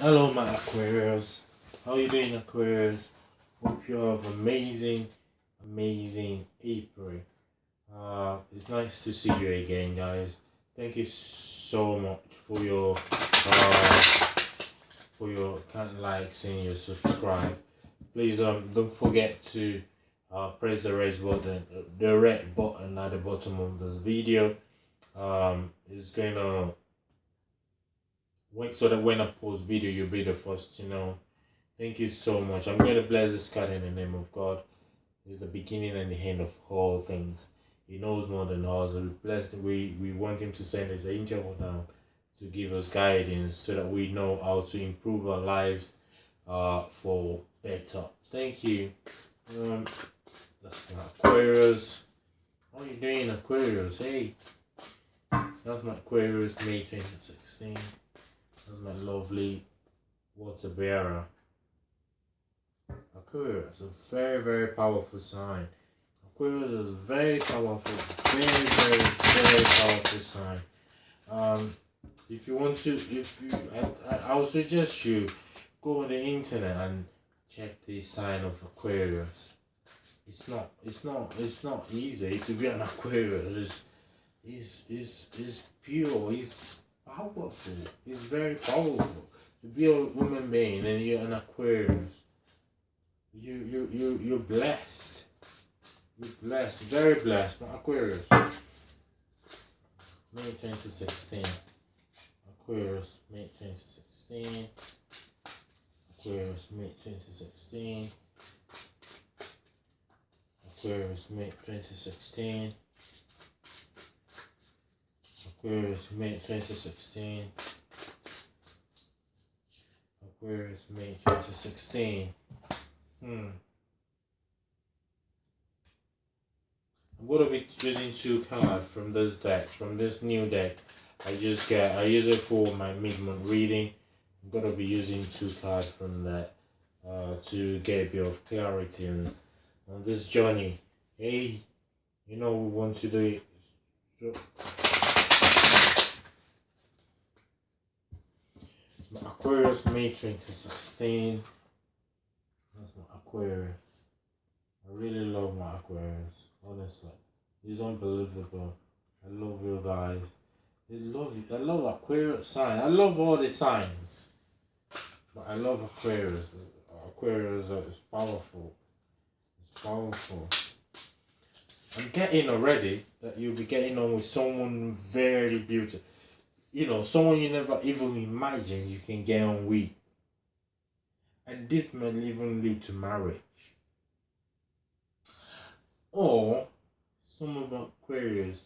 Hello, my Aquarius. How you doing, Aquarius? Hope you have amazing April. It's nice to see you again, guys. Thank you so much for your kind likes and your subscribe. Please don't forget to press the red button at the bottom of this video. It's gonna so that when I post video, you'll be the first to know. Thank you so much. I'm going to bless this card in the name of God. He's the beginning and the end of all things. He knows more than us. We want him to send his angel down to give us guidance so that we know how to improve our lives for better. Thank you. That's my Aquarius. How are you doing, Aquarius? Hey, that's my Aquarius, May 2016. That's my lovely water bearer. Aquarius, a very powerful sign. Aquarius is very powerful, very powerful sign. If you want to, I would suggest you go on the internet and check the sign of Aquarius. It's not easy to be an Aquarius. Is pure. It's powerful. It's very powerful to be a human being and you're an Aquarius. You're blessed. You're blessed, very blessed. My Aquarius, May 2016. Aquarius, May 2016. Aquarius, May 2016. Aquarius, May 2016. Aquarius, May 2016. Aquarius, May 2016. I'm going to be using two cards from this deck, from this new deck. I use it for my mid-month reading. I'm going to be using two cards from that to get a bit of clarity on this journey. Hey, we want to do it. My Aquarius, May 2016. That's my Aquarius. I really love my Aquarius. Honestly, it's unbelievable. I love you guys. I love Aquarius sign. I love all the signs, but I love Aquarius. Aquarius is powerful. It's powerful. I'm getting already that you'll be getting on with someone very beautiful. Someone you never even imagined you can get on with, and this might even lead to marriage. Or some of Aquarius,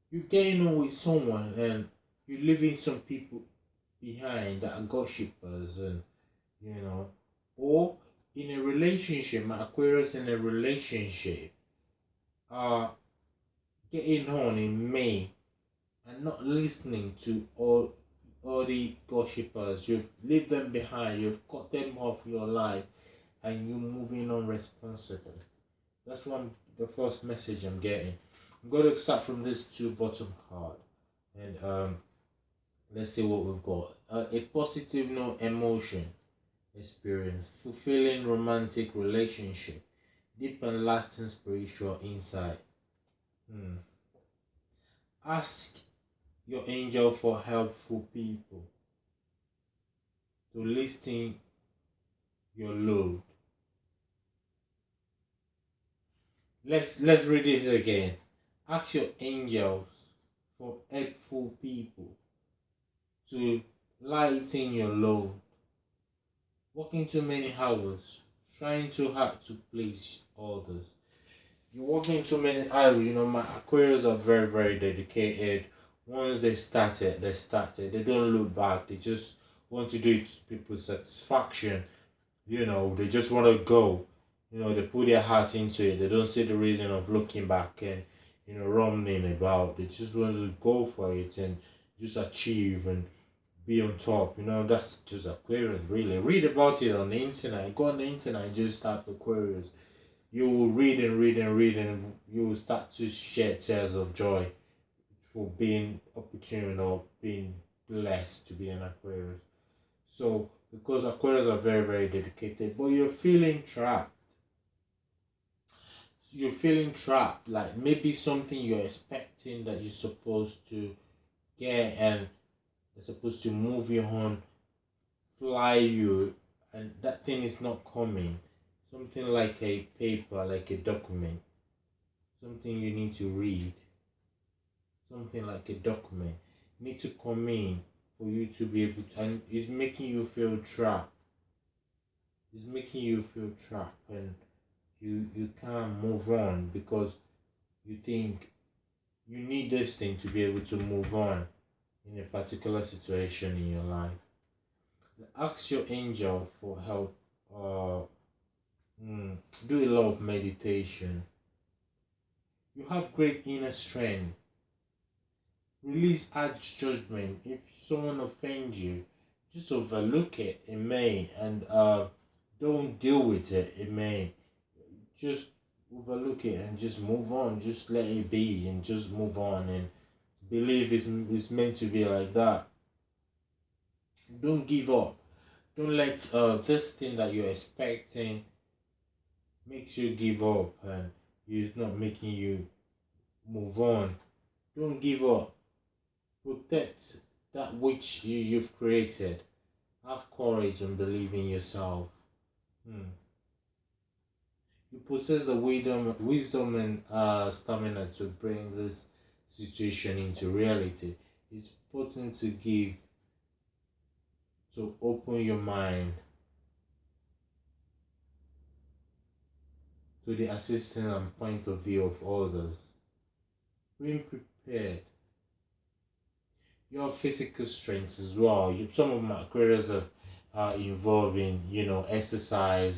you're getting on with someone and you're leaving some people behind that are gossipers, and or in a relationship, my Aquarius in a relationship are getting on in May and not listening to all the gossipers. You've left them behind, you've cut them off your life, and you're moving on responsibly. That's the first message I'm getting. I'm going to start from this two bottom card, and let's see what we've got. A positive no emotion experience, fulfilling romantic relationship, deep and lasting spiritual insight. Ask your angel for helpful people to listen your load. Let's read it again. Ask your angels for helpful people to lighten your load. Working too many hours, trying too hard to please others. You're working too many hours. My Aquarius are very dedicated. Once they started. They don't look back. They just want to do it to people's satisfaction. They just want to go. They put their heart into it. They don't see the reason of looking back and rumbling about. They just want to go for it and just achieve and be on top. That's just Aquarius, really. Read about it on the internet. Go on the internet and just type Aquarius. You will read and you will start to shed tears of joy for being opportune or being blessed to be an Aquarius. So because Aquarius are very, very dedicated, but you're feeling trapped. You're feeling trapped, like maybe something you're expecting that you're supposed to get, and they're supposed to move you on, fly you, and that thing is not coming. Something like a paper, like a document, something you need to read, something like a document need to come in for you to be able to, and it's making you feel trapped. It's making you feel trapped, and you can't move on because you think you need this thing to be able to move on in a particular situation in your life. Ask your angel for help, or do a lot of meditation. You have great inner strength. Release harsh judgment. If someone offends you, just overlook it, amen, and don't deal with it, amen. Just overlook it and just move on. Just let it be and just move on, and believe it's meant to be like that. Don't give up. Don't let this thing that you're expecting makes you give up, and it's not making you move on. Don't give up. Protect that which you've created. Have courage and believe in yourself. You possess the wisdom and stamina to bring this situation into reality. It's important to open your mind to the assistance and point of view of others. Being prepared. Your physical strength as well. Some of my careers are involving, exercise,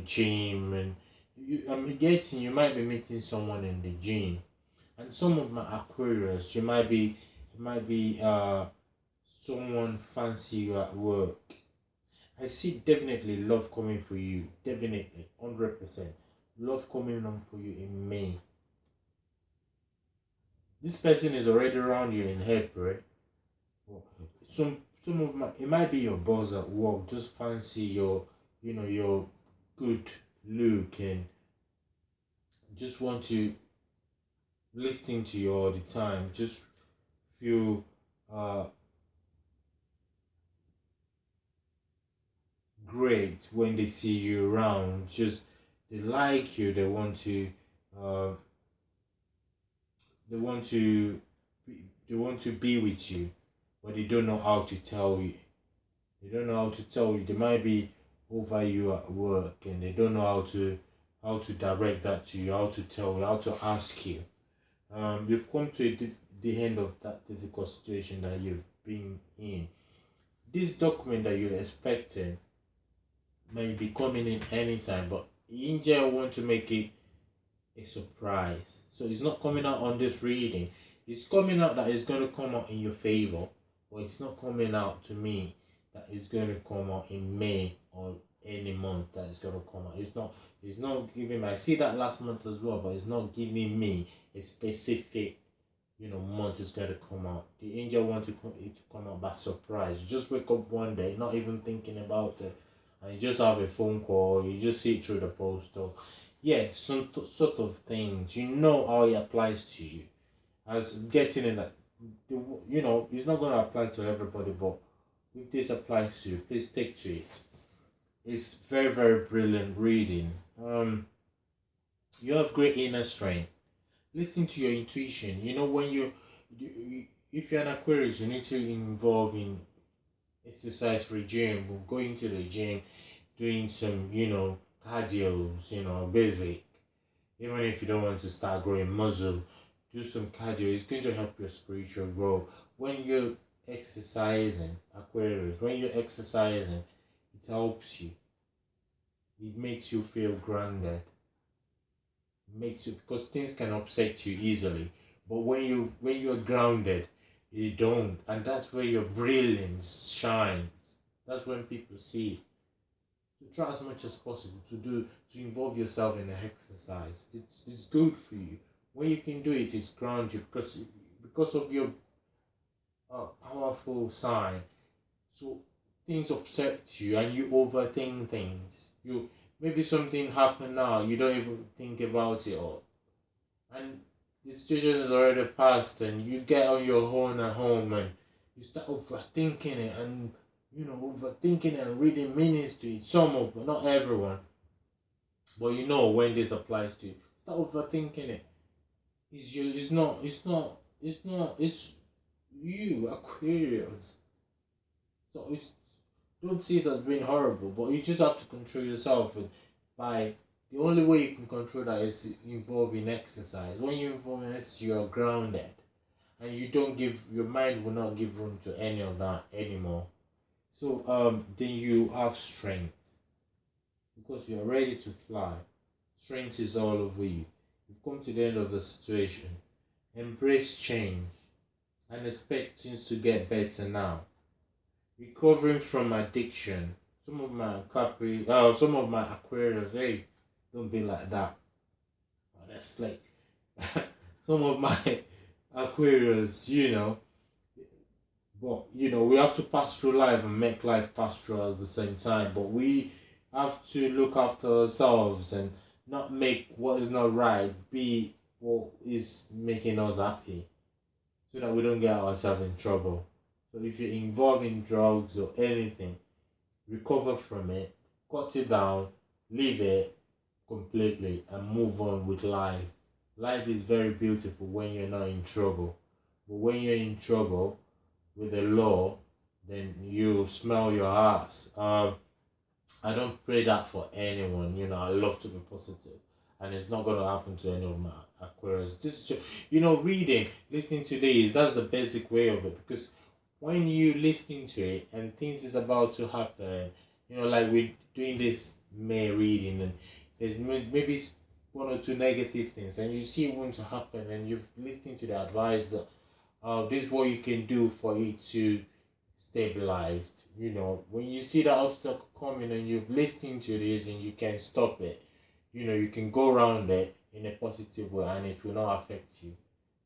gym, and you might be meeting someone in the gym, and some of my Aquarius, you might be someone fancy you at work. I see definitely love coming for you, definitely 100%. Love coming on for you in May. This person is already around you in April. Some of my, it might be your boss at work, just fancy your good look, and just want to listen to you all the time. Just feel uh great when they see you around. Just they like you. Uh they want to they want to be with you, but they don't know how to tell you. They don't know how to tell you. They might be over you at work, and they don't know how to direct that to you, how to tell you, how to ask you. You've come to the end of that difficult situation that you've been in. This document that you're expecting may be coming in anytime, but angel want to make it a surprise. So it's not coming out on this reading. It's coming out that it's going to come out in your favor, but it's not coming out to me that it's going to come out in May or any month that it's going to come out. It's not giving me. I see that last month as well, but it's not giving me a specific month is going to come out. The angel wants it to come out by surprise. You just wake up one day, not even thinking about it, and you just have a phone call, you just see it through the post, or some sort of things. You know how it applies to you. As getting in that, it's not going to apply to everybody, but if this applies to you, please take to it. It's very, very brilliant reading. You have great inner strength. Listen to your intuition. When if you're an Aquarius, you need to involve in exercise regime, going to the gym, doing some, cardios, basic. Even if you don't want to start growing muscle, do some cardio. It's going to help your spiritual growth. When you're exercising, Aquarius, when you're exercising, it helps you. It makes you feel grounded. It makes you, because things can upset you easily. But when you're grounded, you don't, and that's where your brilliance shines. That's when people see. To try as much as possible to involve yourself in the exercise. It's good for you. When you can do it, it's ground you because of your powerful sign. So things upset you and you overthink things. You maybe something happened now, you don't even think about it, or and the situation is already past, and you get on your own at home and you start overthinking it, and overthinking it and reading meanings to it. Some of, but not everyone. But when this applies to you, start overthinking it. It's you. It's not. It's not. It's not. It's you, Aquarius. So it's don't see it as being horrible, but you just have to control yourself by the only way you can control that is involving exercise. When you involve in exercise, you are grounded, and you don't give your mind will not give room to any of that anymore. So then you have strength because you are ready to fly. Strength is all over you. You've come to the end of the situation. Embrace change and expect things to get better now. Recovering from addiction. Some of my Aquarius, hey, don't be like that. That's like some of my Aquarius, but we have to pass through life and make life pass through us at the same time. But we have to look after ourselves and not make what is not right be what is making us happy, so that we don't get ourselves in trouble. So if you're involved in drugs or anything, recover from it, cut it down, leave it completely, and move on with life. Life is very beautiful when you're not in trouble. But when you're in trouble with the law, then you smell your ass. I don't pray that for anyone. I love to be positive, and it's not gonna happen to any of my Aquarius. This is just, reading, listening to these. That's the basic way of it, because when you listening to it and things is about to happen, like we're doing this May reading, and there's maybe one or two negative things, and you see it going to happen, and you've listening to the advice that this is what you can do for it to stabilize. When you see that obstacle coming and you've listened to this and you can stop it, you can go around it in a positive way and it will not affect you.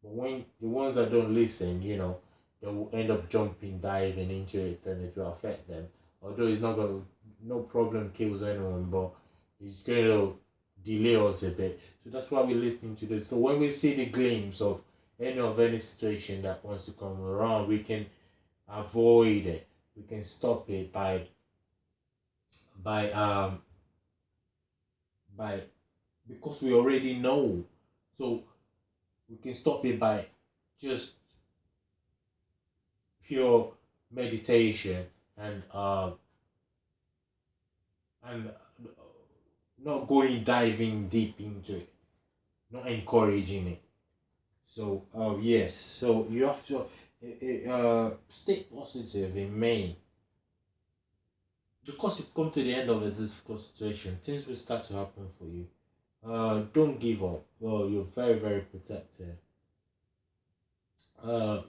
But when the ones that don't listen, they will end up jumping, diving into it, and it will affect them. Although it's not gonna, no problem kills anyone, but it's going to delay us a bit. So that's why we're listening to this. So when we see the glimpse of any situation that wants to come around, we can avoid it. We can stop it by by because we already know. So we can stop it by just pure meditation and not going diving deep into it, not encouraging it. So yes, so you have to stay positive in May, because you've come to the end of a difficult situation. Things will start to happen for you. Don't give up. Well, you're very very protected.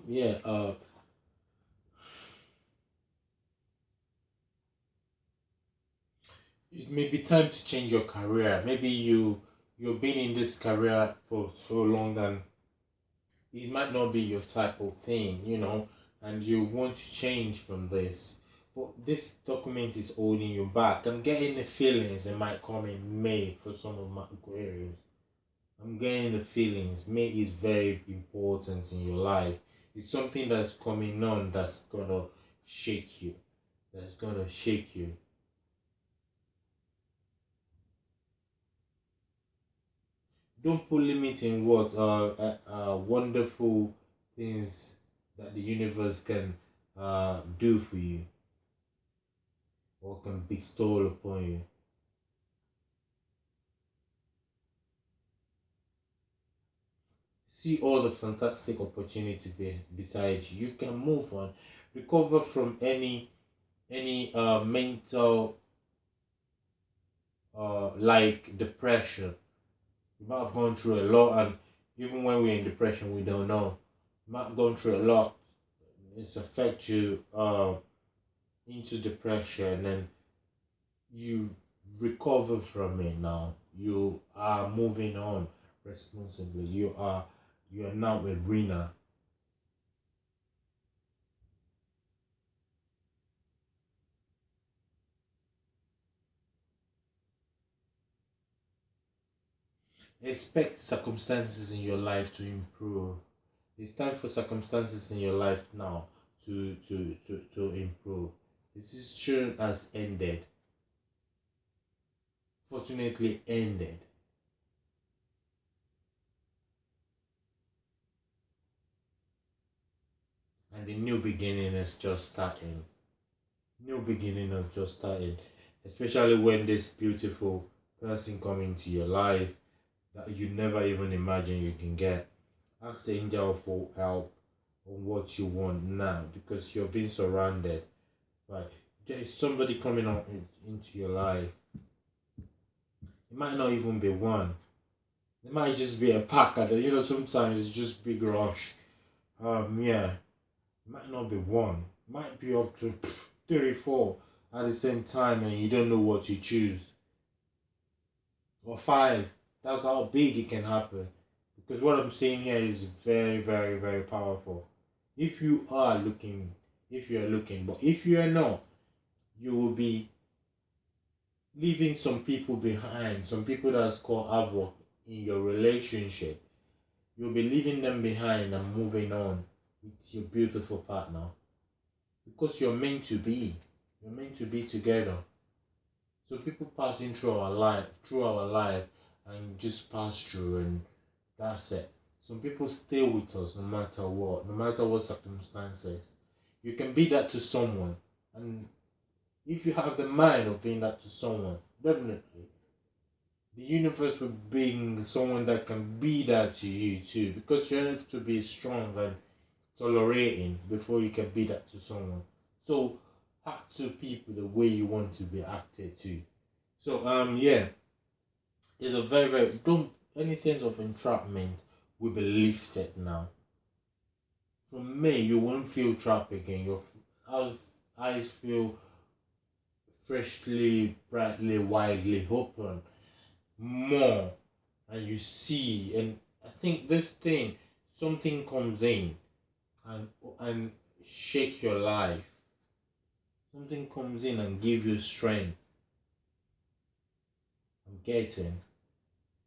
Yeah. It may be time to change your career. Maybe you've been in this career for so long, and it might not be your type of thing, and you want to change from this. But this document is holding you back. I'm getting the feelings it might come in May for some of my Aquarius. I'm getting the feelings May is very important in your life. It's something that's coming on that's gonna shake you. That's gonna shake you. Don't put limit in what wonderful things that the universe can do for you or can bestow upon you. See all the fantastic opportunity beside you. You can move on, recover from any mental like depression. You might have gone through a lot, and even when we're in depression, we don't know. You might have gone through a lot. It's affect you into depression, and you recover from it now. You are moving on responsibly. You are now a winner. Expect circumstances in your life to improve. It's time for circumstances in your life now to improve. This season has ended. Fortunately ended. And the new beginning is just starting. New beginning is just starting. Especially when this beautiful person come into your life that you never even imagine you can get. Ask the angel for help on what you want now because you're being surrounded. Right. There is somebody coming on into your life. It might not even be one. It might just be a pack. Sometimes it's just big rush. Yeah. It might not be one. It might be up to 3, 4 at the same time, and you don't know what to choose. Or 5. That's how big it can happen. Because what I'm saying here is very, very, very powerful. If you are looking, but if you are not, you will be leaving some people behind, some people that's called havoc in your relationship. You'll be leaving them behind and moving on with your beautiful partner because you're meant to be. You're meant to be together. So people passing through our life, and just pass through, and that's it. Some people stay with us no matter what circumstances. You can be that to someone, and if you have the mind of being that to someone, definitely the universe will bring someone that can be that to you too. Because you have to be strong and tolerating before you can be that to someone. So act to people the way you want to be acted to. So yeah, it's a very very don't any sense of entrapment will be lifted now. From May you won't feel trapped again. Your eyes feel freshly, brightly, widely open more, and you see. And I think this thing, something comes in and and shake your life. Something comes in and give you strength. I'm getting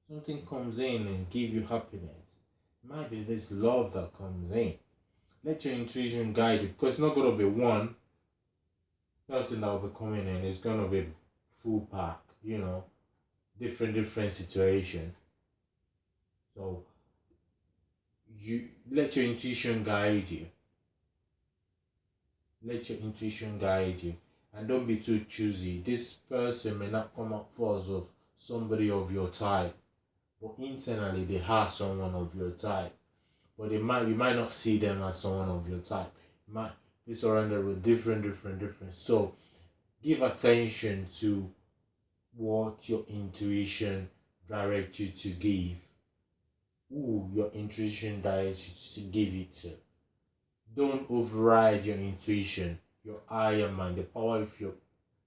something comes in and give you happiness. It might be this love that comes in. Let your intuition guide you because it's not gonna be one person that will be coming in. It's gonna be full pack. Different situation. So you let your intuition guide you. Let your intuition guide you, and don't be too choosy. This person may not come up first of somebody of your type, but internally they are someone of your type. But you might not see them as someone of your type. You might be surrounded with different. So give attention to what your intuition directs you to give. Who your intuition directs you to give it to. Don't override your intuition, your higher mind, the power of your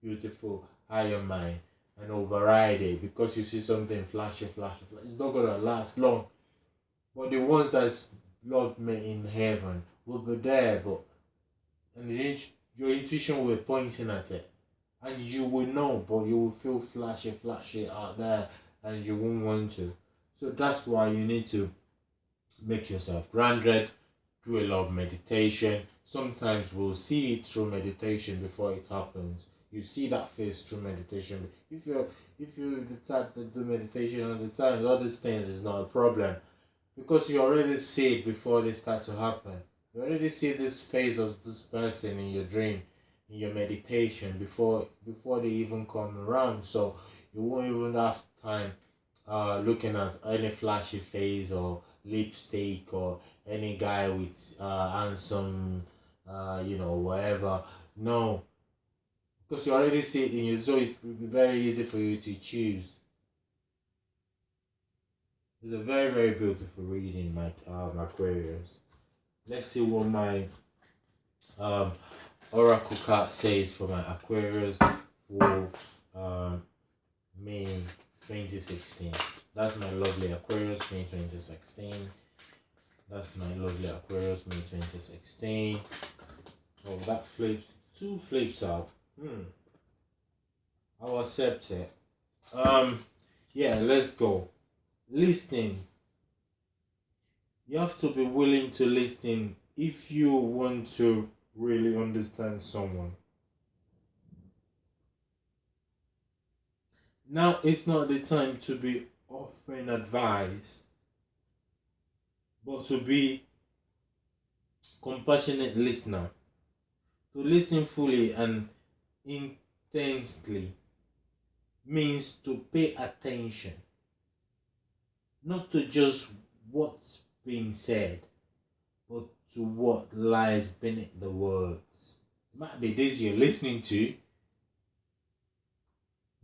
beautiful higher mind, and override it because you see something flashing. It's not gonna last long. But the ones that love me in heaven will be there, and your intuition will be pointing at it, and you will know, but you will feel flashy out there, and you won't want to. So that's why you need to make yourself grounded, do a lot of meditation. Sometimes we'll see it through meditation before it happens. You see that face through meditation. If you're the type that do meditation all the time, all these things is not a problem because you already see it before they start to happen. You already see this face of this person in your dream, in your meditation before they even come around. So you won't even have time looking at any flashy face or lipstick or any guy with handsome, whatever. No, because you already see it in you, so it will be very easy for you to choose. It's a very, very beautiful reading, my Aquarius. Let's see what my um, oracle card says for my Aquarius for May 2016. That's my lovely Aquarius May 2016. That's my lovely Aquarius May 2016. Oh, that flips. 2 flips out. I'll accept it. Yeah, let's go. Listen. You have to be willing to listen if you want to really understand someone. Now it's not the time to be offering advice, but to be compassionate listener. To listen fully and intensely means to pay attention, not to just what's being said, but to what lies beneath the words. Might be this you're listening to.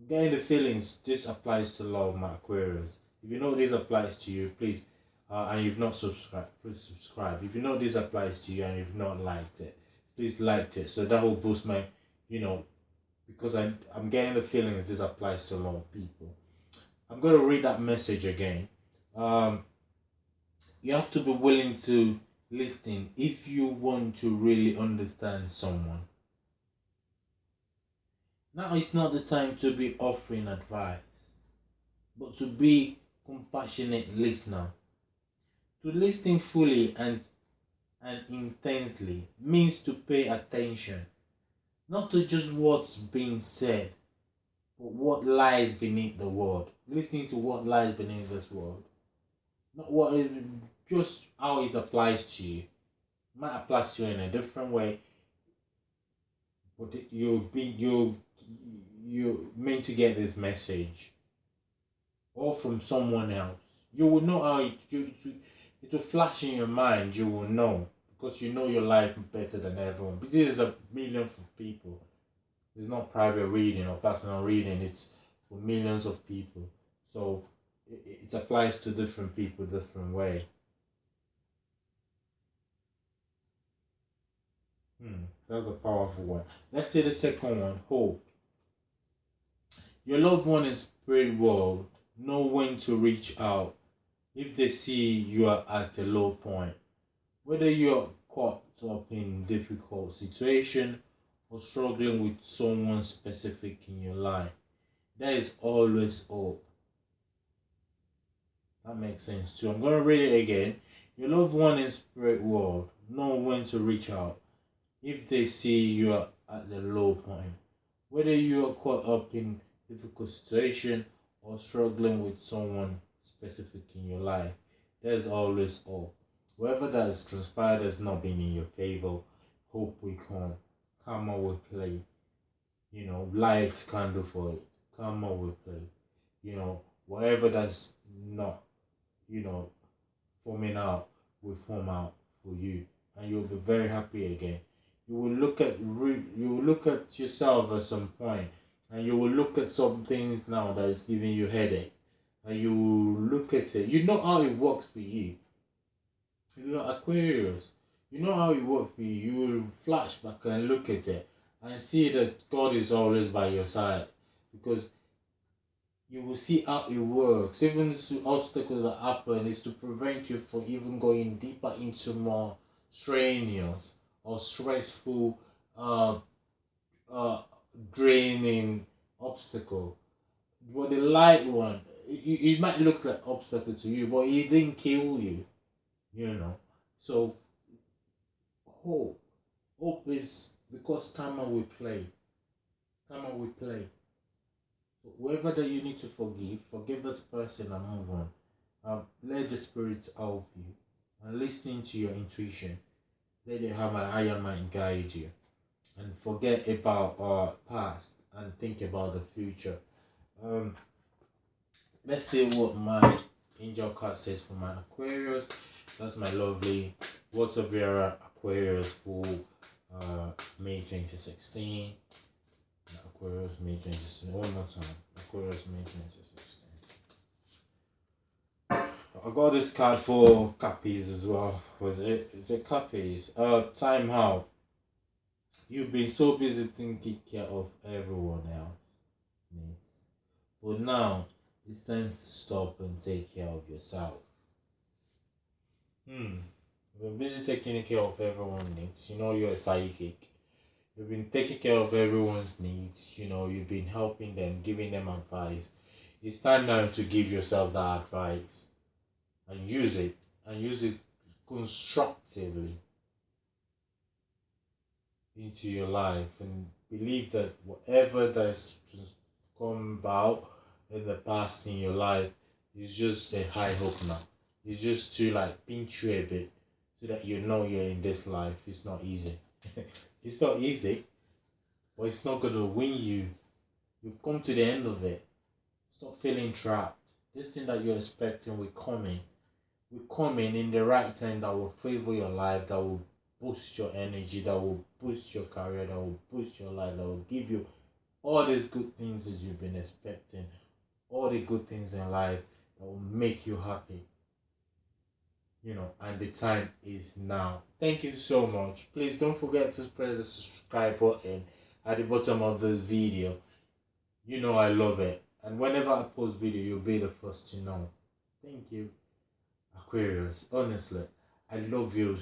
Getting the feelings, this applies to a lot of my Aquarius. If you know this applies to you, please, and you've not subscribed, please subscribe. If you know this applies to you and you've not liked it, please like it. So that will boost my, because I'm getting the feelings this applies to a lot of people. I'm going to read that message again. You have to be willing to listen if you want to really understand someone. Now it's not the time to be offering advice, but to be compassionate listener. To listen fully and intensely means to pay attention, not to just what's being said, but what lies beneath the word. Listening to what lies beneath this word. Not what it, just how it applies to you. It might apply to you in a different way, but you're meant to get this message or from someone else. You will know how it will flash in your mind. You will know because you know your life better than everyone. But this is a million of people. It's not private reading or personal reading. It's for millions of people. So it applies to different people different way. That's a powerful one. Let's say the second one, hope. Your loved one in spirit world know when to reach out if they see you are at a low point. Whether you're caught up in difficult situation or struggling with someone specific in your life, there is always hope. That makes sense too. I'm going to read it again. Your loved one in spirit world know when to reach out if they see you are at the low point. Whether you are caught up in difficult situation or struggling with someone specific in your life, there's always hope. Whoever that has transpired has not been in your favor, hope will come. Karma will play. Light candle for it. Karma will play. Whatever that's not, forming out will form out for you. And you'll be very happy again. You will look at yourself at some point, and you will look at some things now that is giving you headache, and you will look at it. You know how it works for you. You're Aquarius. You know how it works for you. You will flash back and look at it and see that God is always by your side, because you will see how it works. Even the obstacles that happen is to prevent you from even going deeper into more strenuous or stressful, uh, uh, draining obstacle. But the light one, it might look like obstacle to you, but it didn't kill you. So hope, hope is because karma will play. Karma will play. So whoever that you need to forgive this person and move on. Let the spirit help you, and listening to your intuition. Let the higher mind guide you, and forget about our past and think about the future. Um, let's see what my angel card says for my Aquarius. That's my lovely water bearer Aquarius for May 2016. Aquarius May 2016. One more time. Aquarius May 2016. I got this card for Cappies as well. Was it? Is it Cappies? Time out. You've been so busy taking care of everyone else, mates. But now it's time to stop and take care of yourself. You've been busy taking care of everyone's needs. You're a psychic. You've been taking care of everyone's needs. You've been helping them, giving them advice. It's time now to give yourself that advice and use it, and use it constructively into your life, and believe that whatever that's come about in the past in your life is just a high hope now. It's just to like pinch you a bit so that you know you're in this life. It's not easy. It's not easy, but it's not gonna win you. You've come to the end of it. Stop feeling trapped. This thing that you're expecting will come in. Will come in the right time that will favor your life, that will boost your energy, that will boost your career, that will boost your life, that will give you all these good things that you've been expecting, all the good things in life that will make you happy. And the time is now. Thank you so much. Please don't forget to press the subscribe button at the bottom of this video. I love it. And whenever I post video, you'll be the first to know. Thank you, Aquarius. Honestly, I love you.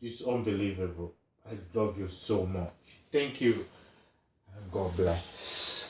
It's unbelievable. I love you so much. Thank you. And God bless.